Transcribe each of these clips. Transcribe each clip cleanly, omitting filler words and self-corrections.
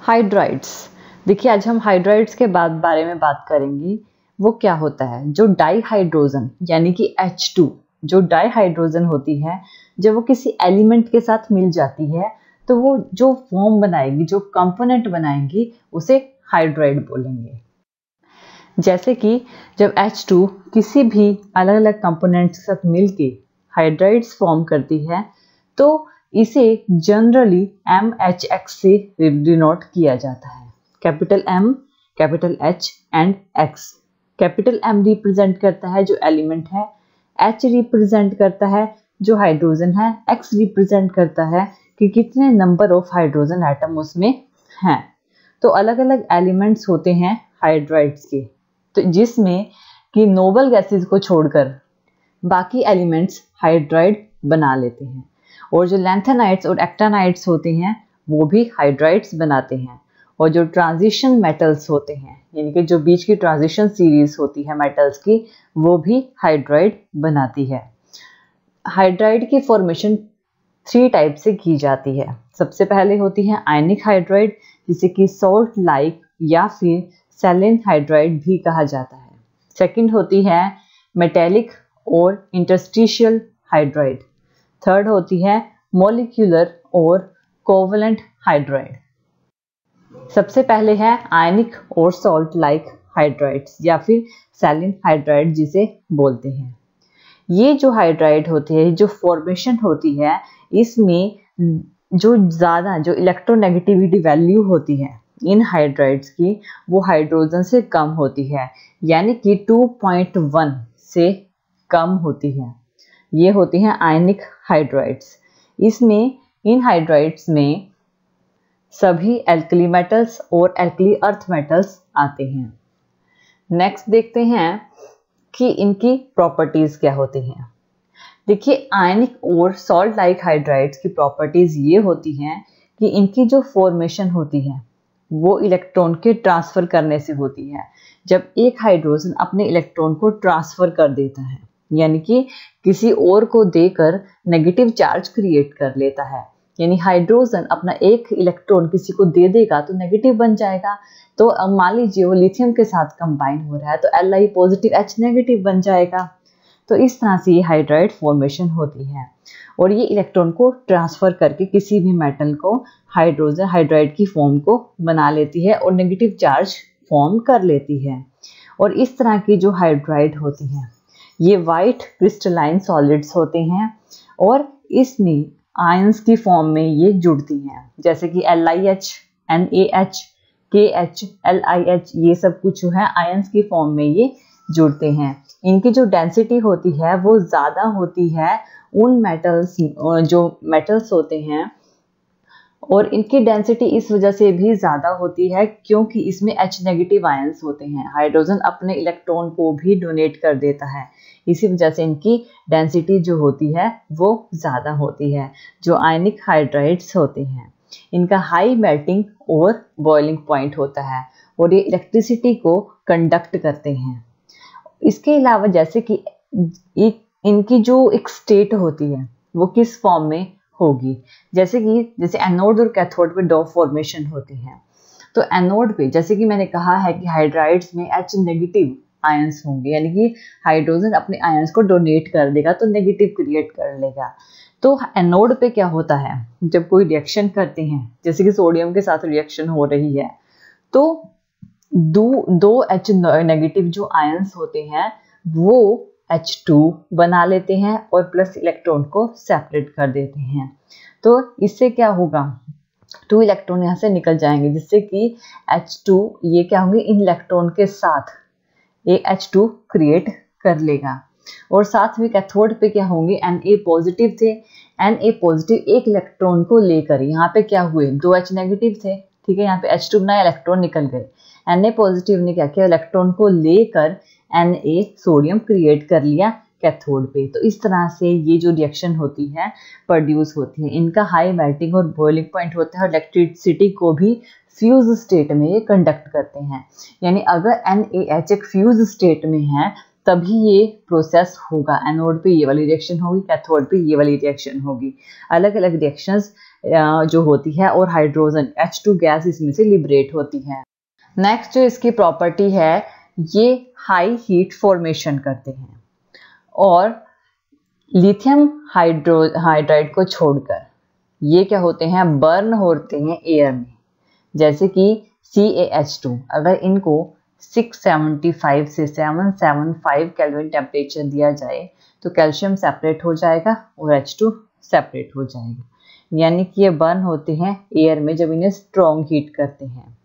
Hydrides. देखिए आज हम हाइड्राइड्स के बारे में बात करेंगे। वो क्या होता है? जो डाईहाइड्रोजन यानी कि H2 जो डाईहाइड्रोजन होती है, जब वो किसी एलिमेंट के साथ मिल जाती है तो वो जो फॉर्म बनाएगी, जो कंपोनेंट बनाएंगी, उसे हाइड्राइड बोलेंगे। जैसे कि जब H2 किसी भी अलग अलग कंपोनेंट के साथ मिलके हाइड्राइड्स फॉर्म करती है तो इसे जनरली MHX से डिनोट किया जाता है। Capital M, capital H and X। Capital M represent करता है जो एलिमेंट है, H रिप्रेजेंट करता है जो हाइड्रोजन है, X रिप्रेजेंट करता है कि कितने नंबर ऑफ हाइड्रोजन एटम उसमें हैं। तो अलग अलग एलिमेंट्स होते हैं हाइड्राइड्स के, तो जिसमें कि नोबल गैसेस को छोड़कर बाकी एलिमेंट्स हाइड्राइड बना लेते हैं। और जो लैंथेनाइड्स और एक्टानाइड्स होते हैं वो भी हाइड्राइड्स बनाते हैं। और जो ट्रांजिशन मेटल्स होते हैं, यानी कि जो बीच की ट्रांजिशन सीरीज होती है मेटल्स की, वो भी हाइड्राइड बनाती है। हाइड्राइड की फॉर्मेशन 3 टाइप से की जाती है। सबसे पहले होती है आयनिक हाइड्राइड, जिसे कि सॉल्ट लाइक या फिर सैलिन हाइड्राइड भी कहा जाता है। सेकंड होती है मेटेलिक और इंटरस्टिशियल हाइड्राइड। थर्ड होती है मॉलिक्यूलर और कोवलेंट हाइड्राइड। सबसे पहले है आयनिक और सॉल्ट लाइक हाइड्राइड्स या फिर सैलिन हाइड्राइड जिसे बोलते हैं। ये जो हाइड्राइड होते हैं, जो फॉर्मेशन होती है, इसमें जो इलेक्ट्रोनेगेटिविटी वैल्यू होती है इन हाइड्राइड्स की, वो हाइड्रोजन से कम होती है, यानी कि 2.1 से कम होती है। ये होती हैं आयनिक हाइड्राइड्स। इन हाइड्राइड्स में सभी एल्कली मेटल्स और एल्कली अर्थ मेटल्स आते हैं। नेक्स्ट देखते हैं कि इनकी प्रॉपर्टीज क्या होती हैं। देखिए आयनिक और सॉल्ट लाइक हाइड्राइड्स की प्रॉपर्टीज ये होती हैं कि इनकी जो फॉर्मेशन होती है वो इलेक्ट्रॉन के ट्रांसफर करने से होती है। जब एक हाइड्रोजन अपने इलेक्ट्रॉन को ट्रांसफर कर देता है, यानी कि किसी और को देकर नेगेटिव चार्ज क्रिएट कर लेता है, यानी हाइड्रोजन अपना एक इलेक्ट्रॉन किसी को दे देगा तो नेगेटिव बन जाएगा। तो अब मान लीजिए वो लिथियम के साथ कंबाइन हो रहा है तो Li पॉजिटिव H नेगेटिव बन जाएगा। तो इस तरह से ये हाइड्राइड फॉर्मेशन होती है और ये इलेक्ट्रॉन को ट्रांसफर करके किसी भी मेटल को हाइड्रोजन हाइड्राइड की फॉर्म को बना लेती है और नेगेटिव चार्ज फॉर्म कर लेती है। और इस तरह की जो हाइड्राइड होती हैं ये वाइट क्रिस्टलाइन सॉलिड्स होते हैं और इसमें आयंस की फॉर्म में ये जुड़ती हैं, जैसे कि LiH, NaH, KH, LiH, ये सब कुछ जो है आयंस की फॉर्म में ये जुड़ते हैं। इनकी जो डेंसिटी होती है वो ज़्यादा होती है उन मेटल्स होते हैं, और इनकी डेंसिटी इस वजह से भी ज़्यादा होती है क्योंकि इसमें H नेगेटिव आयंस होते हैं। हाइड्रोजन अपने इलेक्ट्रॉन को भी डोनेट कर देता है, इसी वजह से इनकी डेंसिटी जो होती है वो ज़्यादा होती है। जो आयनिक हाइड्राइड्स होते हैं इनका हाई मेल्टिंग और बॉइलिंग पॉइंट होता है और ये इलेक्ट्रिसिटी को कंडक्ट करते हैं। इसके अलावा जैसे कि इनकी जो एक स्टेट होती है वो किस फॉर्म में होगी, जैसे एनोड और कैथोड पे 2 फॉर्मेशन होती हैं। तो एनोड पे जैसे कि मैंने कहा है कि हाइड्राइड्स में H नेगेटिव आयंस होंगे, यानी कि हाइड्रोजन अपने आयंस को डोनेट कर देगा तो नेगेटिव क्रिएट कर लेगा। तो एनोड पे क्या होता है, जब कोई रिएक्शन करते हैं, जैसे कि सोडियम के साथ रिएक्शन हो रही है, तो दो H नेगेटिव जो आयंस होते हैं वो H2 बना लेते हैं और प्लस इलेक्ट्रॉन को सेपरेट कर देते हैं। तो इससे क्या होगा, 2 इलेक्ट्रॉन यहाँ से निकल जाएंगे, जिससे कि H2 ये क्या होंगे, इन इलेक्ट्रॉन के साथ एक H2 क्रिएट कर लेगा। और साथ में कैथोड पे क्या होंगे, Na पॉजिटिव थे, Na पॉजिटिव एक इलेक्ट्रॉन को लेकर यहाँ पे क्या हुए, 2 H नेगेटिव थे, ठीक है, यहाँ पे H2 बनाया, इलेक्ट्रॉन निकल गए। Na पॉजिटिव ने क्या किया, इलेक्ट्रॉन को लेकर Na सोडियम क्रिएट कर लिया कैथोड पे। तो इस तरह से ये जो रिएक्शन होती है प्रोड्यूस होती है। इनका हाई मेल्टिंग और बॉइलिंग पॉइंट होता है और इलेक्ट्रिसिटी को भी फ्यूज स्टेट में ये कंडक्ट करते हैं। यानी अगर NaH एक फ्यूज स्टेट में है तभी ये प्रोसेस होगा। एनोड पे ये वाली रिएक्शन होगी, कैथोड पे ये वाली रिएक्शन होगी। अलग अलग रिएक्शंस जो होती है और हाइड्रोजन H2 गैस इसमें से लिबरेट होती है। नेक्स्ट जो इसकी प्रॉपर्टी है, ये हाई हीट फॉर्मेशन करते हैं और लिथियम हाइड्राइड को छोड़कर ये क्या होते हैं, बर्न होते हैं एयर में। जैसे कि CaH2, अगर इनको 675 से 775 केल्विन टेम्परेचर दिया जाए तो कैल्शियम सेपरेट हो जाएगा और H2 सेपरेट हो जाएगा। यानी कि ये बर्न होते हैं एयर में जब इन्हें स्ट्रॉन्ग हीट करते हैं।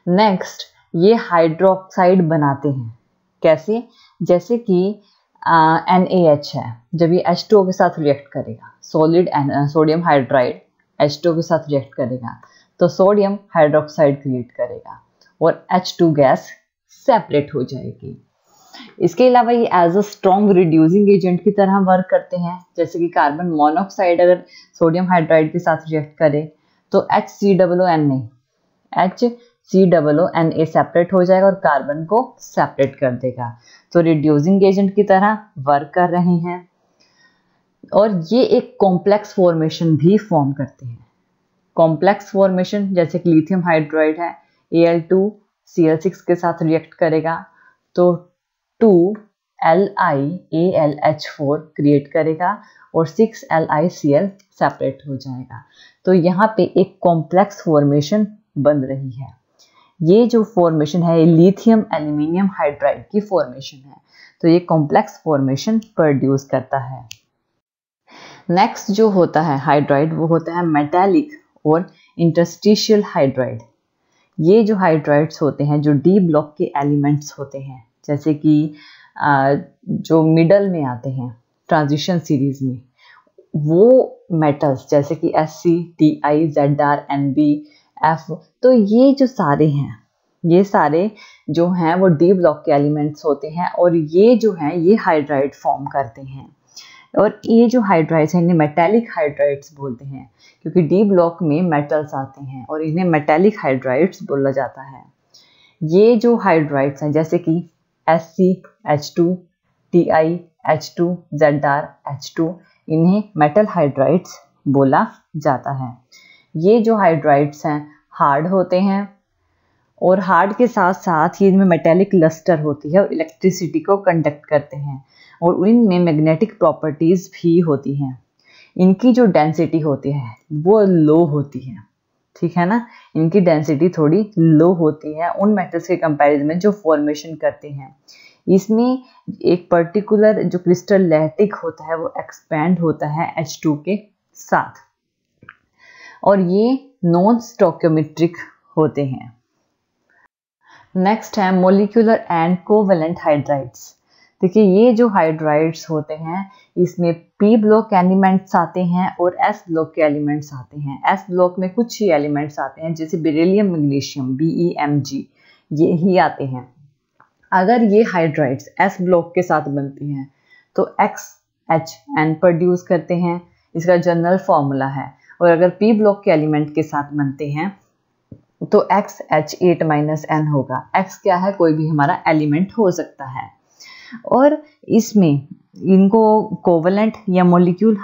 नेक्स्ट, ये हाइड्रोक्साइड बनाते हैं। कैसे? जैसे कि NaH है, जब ये H2O के साथ रिएक्ट करेगा, सॉलिड सोडियम हाइड्राइड H2O के साथ रिएक्ट करेगा तो सोडियम हाइड्रोक्साइड क्रिएट करेगा और H2 गैस सेपरेट हो जाएगी। इसके अलावा ये as a strong reducing agent की तरह वर्क करते हैं। जैसे कि कार्बन मोनोऑक्साइड अगर सोडियम हाइड्राइड के साथ रिएक्ट करे तो HCOONA सेपरेट हो जाएगा और कार्बन को सेपरेट कर देगा। तो रिड्यूसिंग एजेंट की तरह वर्क कर रहे हैं और ये एक कॉम्प्लेक्स फॉर्मेशन भी फॉर्म करते हैं। कॉम्प्लेक्स फॉर्मेशन जैसे कि लिथियम हाइड्राइड है, Al2Cl6 के साथ रिएक्ट करेगा तो 2LiAlH4 क्रिएट करेगा और 6LiCl सेपरेट हो जाएगा। तो यहाँ पे एक कॉम्प्लेक्स फॉर्मेशन बन रही है। ये जो फॉर्मेशन है ये लिथियम एल्यूमिनियम हाइड्राइड की फॉर्मेशन है। तो ये कॉम्प्लेक्स फॉर्मेशन प्रोड्यूस करता है। नेक्स्ट जो होता है हाइड्राइड, वो होता है मेटालिक और इंटरस्टिशियल हाइड्राइड। ये जो हाइड्राइड्स होते हैं जो डी ब्लॉक के एलिमेंट्स होते हैं, जैसे कि जो मिडल में आते हैं ट्रांजिशन सीरीज में, वो मेटल्स जैसे कि Sc, Ti, Zr, Nb, F, तो ये जो सारे हैं, ये सारे जो हैं वो डी ब्लॉक के एलिमेंट्स होते हैं और ये जो हैं ये हाइड्राइड फॉर्म करते हैं। और ये जो हाइड्राइड्स हैं इन्हें मेटालिक हाइड्राइड्स बोलते हैं क्योंकि डी ब्लॉक में मेटल्स आते हैं और इन्हें मेटालिक हाइड्राइड्स बोला जाता है। ये जो हाइड्राइड्स हैं जैसे कि ScH2, TiH2, ZrH2, इन्हें मेटल हाइड्राइड्स बोला जाता है। ये जो हाइड्राइड्स हैं हार्ड होते हैं और हार्ड के साथ साथ ही इनमें मेटेलिक लस्टर होती है और इलेक्ट्रिसिटी को कंडक्ट करते हैं और इनमें मैग्नेटिक प्रॉपर्टीज भी होती हैं। इनकी जो डेंसिटी होती है वो लो होती है, ठीक है ना। इनकी डेंसिटी थोड़ी लो होती है उन मेटल्स के कंपैरिजन में जो फॉर्मेशन करते हैं। इसमें एक पर्टिकुलर जो क्रिस्टल लैटिक होता है वो एक्सपैंड होता है H2 के साथ और ये नॉन स्टोइकियोमेट्रिक होते हैं। नेक्स्ट है मोलिकुलर एंड कोवेलेंट हाइड्राइड्स। देखिए ये जो हाइड्राइड्स होते हैं इसमें P ब्लॉक एलिमेंट्स आते हैं और S ब्लॉक के एलिमेंट्स आते हैं। S ब्लॉक में कुछ ही एलिमेंट्स आते हैं जैसे बेरिलियम, मैग्नीशियम, BeMg, ये ही आते हैं। अगर ये हाइड्राइड्स S ब्लॉक के साथ बनते हैं तो XHN प्रोड्यूस करते हैं, इसका जनरल फॉर्मूला है। और अगर P ब्लॉक के एलिमेंट के साथ बनते हैं तो XH8-N होगा। X क्या है? कोई भी हमारा एलिमेंट हो सकता है। और इसमें इनको कोवेलेंट या मॉलिक्यूल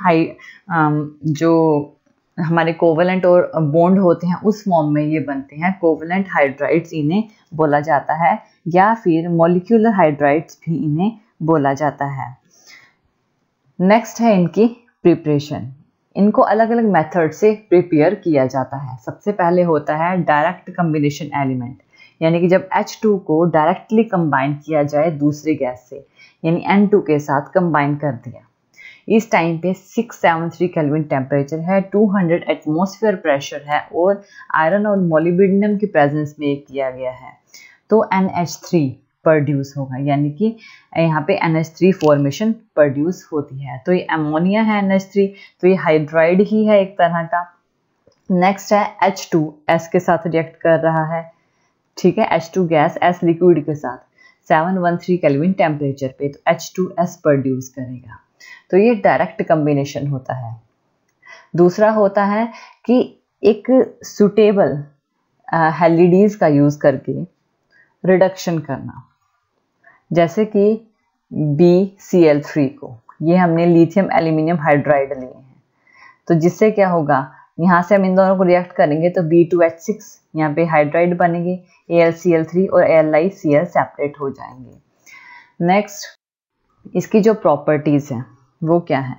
जो हमारे कोवेलेंट और बॉन्ड होते हैं उस फॉर्म में ये बनते हैं। कोवेलेंट हाइड्राइड्स इन्हें बोला जाता है या फिर मॉलिक्यूलर हाइड्राइड्स भी इन्हें बोला जाता है। नेक्स्ट है इनकी प्रिपरेशन। इनको अलग अलग मेथड से प्रिपेयर किया जाता है। सबसे पहले होता है डायरेक्ट कम्बिनेशन एलिमेंट, यानी कि जब H2 को डायरेक्टली कंबाइन किया जाए दूसरे गैस से, यानी N2 के साथ कंबाइन कर दिया। इस टाइम पे 673 केल्विन टेम्परेचर है, 200 एटमॉस्फेयर प्रेशर है और आयरन और मोलिब्डेनम की प्रेजेंस में किया गया है तो NH3 प्रोड्यूस होगा, यानी कि यहाँ पे NH3 फॉर्मेशन प्रोड्यूस होती है। तो ये अमोनिया है NH3, तो ये हाइड्राइड ही है एक तरह का। नेक्स्ट है H2 S के साथ रिएक्ट कर रहा है, ठीक है। H2 गैस S लिक्विड के साथ 713 केल्विन टेम्परेचर पे तो H2S प्रोड्यूस करेगा। तो ये डायरेक्ट कम्बिनेशन होता है। दूसरा होता है कि एक सुटेबल हेलिडीज का यूज करके रिडक्शन करना, जैसे कि BCl3 को। ये हमने लिथियम एल्यूमिनियम हाइड्राइड लिए हैं। तो जिससे क्या होगा, यहाँ से हम इन दोनों को रिएक्ट करेंगे तो B2H6 यहाँ पे हाइड्राइड बनेंगे, AlCl3 और AlICl सेपरेट हो जाएंगे। नेक्स्ट इसकी जो प्रॉपर्टीज हैं वो क्या है।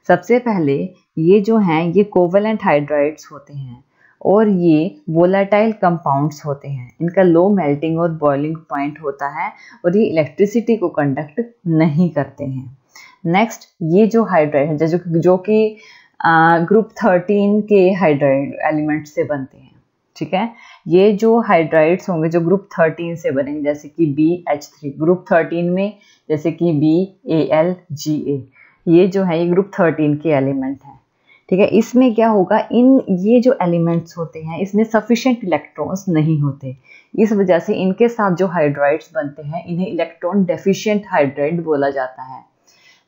सबसे पहले ये जो हैं ये कोवेलेंट हाइड्राइड्स होते हैं और ये वोलेटाइल कंपाउंड्स होते हैं। इनका लो मेल्टिंग और बॉइलिंग पॉइंट होता है और ये इलेक्ट्रिसिटी को कंडक्ट नहीं करते हैं। नेक्स्ट ये जो हाइड्राइड है जो कि ग्रुप 13 के हाइड्राइड एलिमेंट से बनते हैं, ठीक है। ये जो हाइड्राइड्स होंगे जो ग्रुप 13 से बनेंगे, जैसे कि BH3 ग्रुप 13 में, जैसे कि BAlGa, ये जो है ये ग्रुप 13 के एलिमेंट हैं, ठीक है। इसमें क्या होगा, ये जो एलिमेंट्स होते हैं इसमें सफिशिएंट इलेक्ट्रॉन्स नहीं होते, इस वजह से इनके साथ जो हाइड्राइड्स बनते हैं इन्हें इलेक्ट्रॉन डेफिशिएंट हाइड्राइड बोला जाता है।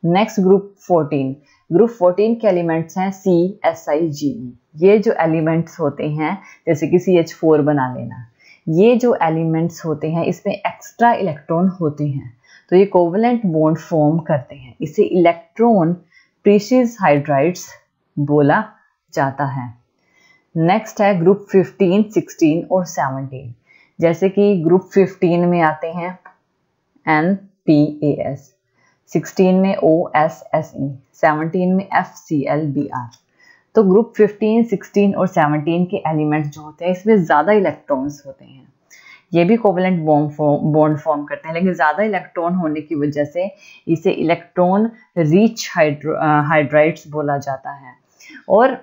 नेक्स्ट ग्रुप 14 के एलिमेंट्स हैं CSiGe। ये जो एलिमेंट्स होते हैं जैसे कि CH4 बना लेना, ये जो एलिमेंट्स होते हैं इसमें एक्स्ट्रा इलेक्ट्रॉन होते हैं, तो ये कोवेलेंट बॉन्ड फॉर्म करते हैं, इसे इलेक्ट्रॉन प्रीशियस हाइड्राइड्स बोला जाता है। नेक्स्ट है ग्रुप 15, 16 और 17। जैसे कि ग्रुप 15 में आते हैं NPAS, 16 में OSSE, 17 में FClBr। तो ग्रुप 15, 16 और 17 के एलिमेंट्स जो होते हैं इसमें ज़्यादा इलेक्ट्रॉन्स होते हैं। ये भी कोवेलेंट बॉन्ड फॉर्म करते हैं, लेकिन ज़्यादा इलेक्ट्रॉन होने की वजह से इसे इलेक्ट्रॉन रिच हाइड्राइड्स बोला जाता है। और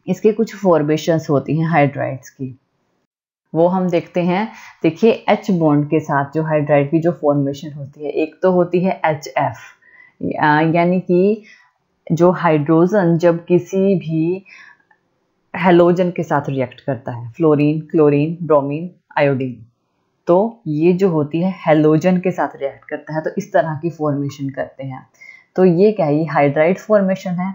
इसके कुछ फॉर्मेशंस होती हैं हाइड्राइड्स की, वो हम देखते हैं। देखिए H बॉन्ड के साथ जो हाइड्राइड की जो फॉर्मेशन होती है, एक तो होती है HF, यानी कि जो हाइड्रोजन जब किसी भी हेलोजन के साथ रिएक्ट करता है, फ्लोरीन, क्लोरीन, ब्रोमीन, आयोडीन, तो ये जो होती है हेलोजन के साथ रिएक्ट करता है तो इस तरह की फॉर्मेशन करते हैं। तो ये क्या है, ये हाइड्राइड फॉर्मेशन है।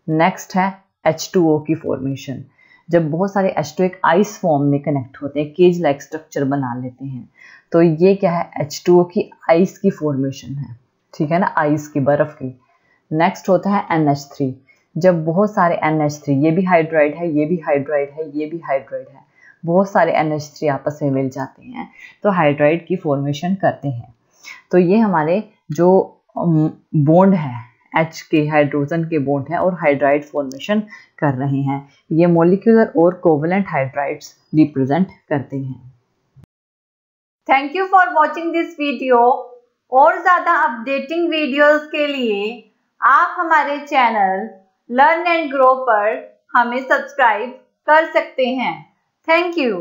नेक्स्ट है H2O की फॉर्मेशन, जब बहुत सारे H2 एक आइस फॉर्म में कनेक्ट होते हैं, केज लाइक स्ट्रक्चर बना लेते हैं, तो ये क्या है, H2O की आइस की फॉर्मेशन है, ठीक है ना, आइस की, बर्फ की। नेक्स्ट होता है NH3, जब बहुत सारे NH3, ये भी हाइड्राइड है, ये भी हाइड्राइड है, ये भी हाइड्राइड है, बहुत सारे NH3 आपस में मिल जाते हैं तो हाइड्राइड की फॉर्मेशन करते हैं। तो ये हमारे जो बॉन्ड है H के, हाइड्रोजन के बॉन्ड है और हाइड्राइड फॉर्मेशन कर रहे हैं, ये मॉलिक्यूलर और कोवेलेंट हाइड्राइड्स रिप्रेजेंट करते हैं। Thank you for watching this video. और ज़्यादा अपडेटिंग वीडियोस के लिए आप हमारे चैनल लर्न एंड ग्रो पर हमें सब्सक्राइब कर सकते हैं। Thank you.